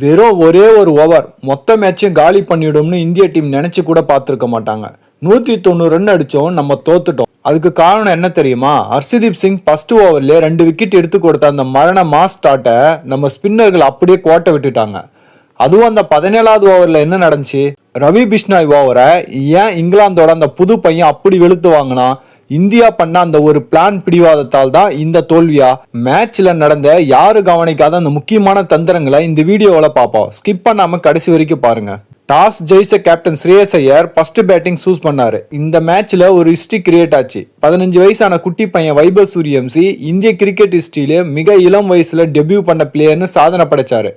வெறும் ஒரே ஒரு ஓவர் மொத்த மேட்சையும் காலி பண்ணிடும்னு இந்திய டீம் நினைச்சு கூட பார்த்துருக்க மாட்டாங்க. 190 ரன் அடிச்சோம், நம்ம தோத்துட்டோம். அதுக்கு காரணம் என்ன தெரியுமா? ஹர்ஷதீப் சிங் ஃபர்ஸ்ட் ஓவர்ல 2 விக்கெட் எடுத்து கொடுத்த அந்த மரண மாஸ் ஸ்டார்ட்டை நம்ம ஸ்பின்னர்கள் அப்படியே கோட்டை விட்டுட்டாங்க. அதுவும் அந்த 17வது ஓவர்ல என்ன நடந்துச்சு? ரவி பிஷ்னாய் ஓவரை ஏன் இங்கிலாந்தோட அந்த புது பையன் அப்படி வெளுத்து வாங்கினா? இந்தியா பண்ண அந்த ஒரு பிளான் பிடிவாதத்தால் தான் இந்த தோல்வியா? மேட்ச்ல நடந்த யாரு கவனிக்காத அந்த முக்கியமான தந்திரங்களை இந்த வீடியோவில் பார்ப்போம். ஸ்கிப் பண்ணாம கடைசி வரைக்கும் பாருங்க. டாஸ் ஜெயிச்ச கேப்டன் ஸ்ரேயஸ் ஐயர் ஃபர்ஸ்ட் பேட்டிங் சூஸ் பண்ணாரு. இந்த மேட்ச்ல ஒரு ஹிஸ்டரி கிரியேட் ஆச்சு. 15 வயசான குட்டி பையன் வைபவ் சூரியவம்சி இந்திய கிரிக்கெட் ஹிஸ்டரியில மிக இளம் வயசுல டெபியூ பண்ண பிளேயர்னு சாதனை படைச்சாரு.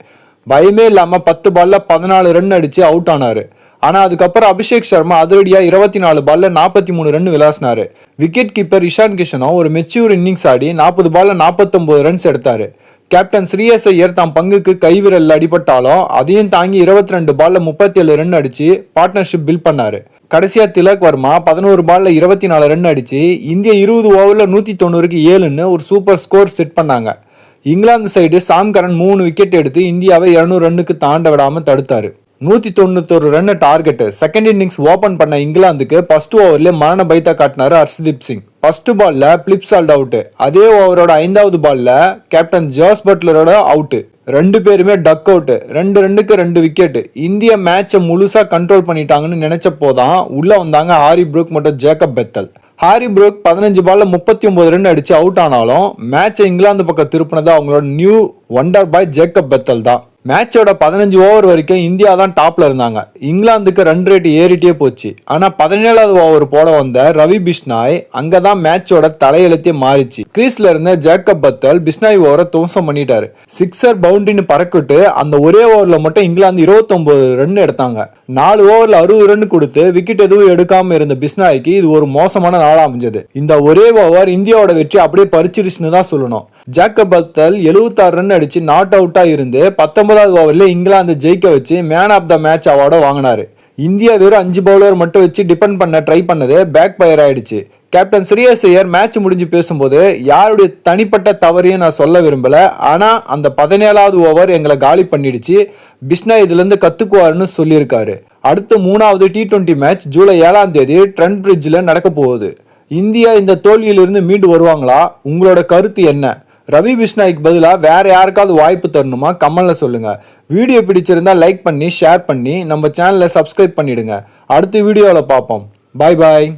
பயமே இல்லாம 10 பால்ல 14 ரன் அடிச்சு அவுட் ஆனாரு. ஆனா அதுக்கப்புறம் அபிஷேக் சர்மா அதிரடியா 24 பால்ல 43 ரன் விளாசினாரு. விக்கெட் கீப்பர் இஷான் கிஷனும் ஒரு மெச்சூர் இன்னிங்ஸ் ஆடி 40 பால்ல 49 ரன்ஸ் எடுத்தாரு. கேப்டன் ஸ்ரேயஸ் ஐயர் தாம் பங்குக்கு கைவிரல் அடிபட்டாலும் அதையும் தாங்கி 22 பால்ல 37 ரன் அடிச்சு பார்ட்னர்ஷிப் பில்ட் பண்ணாரு. கடைசியா திலக் வர்மா 11 பால்ல 24 ரன் அடிச்சு இந்திய 20 ஓவர்ல 190க்கு 7ன்னு ஒரு சூப்பர் ஸ்கோர் செட் பண்ணாங்க. இங்கிலாந்து சைடு சாம் கரன் 3 விக்கெட் எடுத்து இந்தியாவை 200 ரன்னுக்கு தாண்ட விடாம தடுத்தாரு. 191 run target. Second innings open பண்ண இங்கிலாந்துக்கு ஃபர்ஸ்ட் ஓவர்ல மரண பைத்தா காட்டினாரு ஹர்ஷதீப் சிங். ஃபர்ஸ்ட் பால்ல பிளிப் சால்ட் அவுட். அதே ஓவரோட 5வது பால்ல கேப்டன் ஜோஸ் பட்லரோட அவுட். 2 பேருமே டக் அவுட். 2 ரன்னுக்கு 2 விக்கெட். இந்திய மேட்சை முழுசா கண்ட்ரோல் பண்ணிட்டாங்கன்னு நினைச்சப்போதான் உள்ள வந்தாங்க ஹாரி புரூக் மற்றும் ஜேக்கப் பெத்தல். ஹாரி புரூக் 15 பால்ல 39 ரன் அடிச்சு அவுட் ஆனாலும் மேட்சை இங்கிலாந்து பக்கம் திருப்பினது அவங்களோட நியூ வண்டர் பாய் ஜேக்கப் பெத்தல் தான். மேட்சோட 15 ஓவர் வரைக்கும் இந்தியா தான் டாப்ல இருந்தாங்க. இங்கிலாந்துக்கு ரன் ரேட் ஏறிட்டே போச்சு. ஆனா 17வது ஓவர் போட வந்த ரவி பிஷ்னாய் அங்கதான் மேட்சோட தலையெழுத்தே மாறிச்சு. கிரீஸ்ல இருந்த ஜேக்கப் பத்தல் பிஷ்னாய் ஓவரை துவம்சம் பண்ணிட்டாரு. சிக்ஸர் பவுண்டரின்னு பறக்கிட்டு அந்த ஒரே ஓவர்ல மட்டும் இங்கிலாந்து 29 ரன் எடுத்தாங்க. 4 ஓவர்ல 60 ரன் கொடுத்து விக்கெட் எதுவும் எடுக்காம இருந்த பிஷ்னாய்க்கு இது ஒரு மோசமான நாளா அமைஞ்சது. இந்த ஒரே ஓவர் இந்தியாவோட வெற்றி அப்படியே பறிச்சிருச்சுன்னு தான் சொல்லணும். ஜேக்கப் பத்தல் 76 ரன் அடிச்சு நாட் அவுட்டா இருந்து 19வது ஓவர்ல இங்கிலாந்து ஜெயிக்க வச்சு மேன் ஆஃப் த மேட்ச் அவார்டை வாங்கினாரு. இந்தியா வெறும் 5 பவுலர் மட்டும் வச்சு டிபெண்ட் பண்ண ட்ரை பண்ணது பேக் ஃபயர் ஆயிடுச்சு. கேப்டன் ஸ்ரேயஸ் ஐயர் மேட்ச் முடிஞ்சு பேசும்போது யாருடைய தனிப்பட்ட தவறையும் நான் சொல்ல விரும்பல, ஆனா அந்த 17வது ஓவர் எங்களை காலி பண்ணிடுச்சு, பிஷ்னா இதுல இருந்து கத்துக்குவாருன்னு சொல்லியிருக்காரு. அடுத்த 3வது T20 மேட்ச் ஜூலை 7ஆம் தேதி ட்ரெண்ட் பிரிட்ஜில் நடக்க போகுது. இந்தியா இந்த தோல்வியிலிருந்து மீண்டு வருவாங்களா? உங்களோட கருத்து என்ன? ரவி பிஷ்னாய்க்கு பதிலாக வேற யாருக்காவது வாய்ப்பு தரணுமா? கமெண்ட்ல சொல்லுங்க. வீடியோ பிடிச்சிருந்தா லைக் பண்ணி ஷேர் பண்ணி நம்ம சேனலை சப்ஸ்கிரைப் பண்ணிடுங்க. அடுத்த வீடியோவில் பார்ப்போம். பாய் பாய்.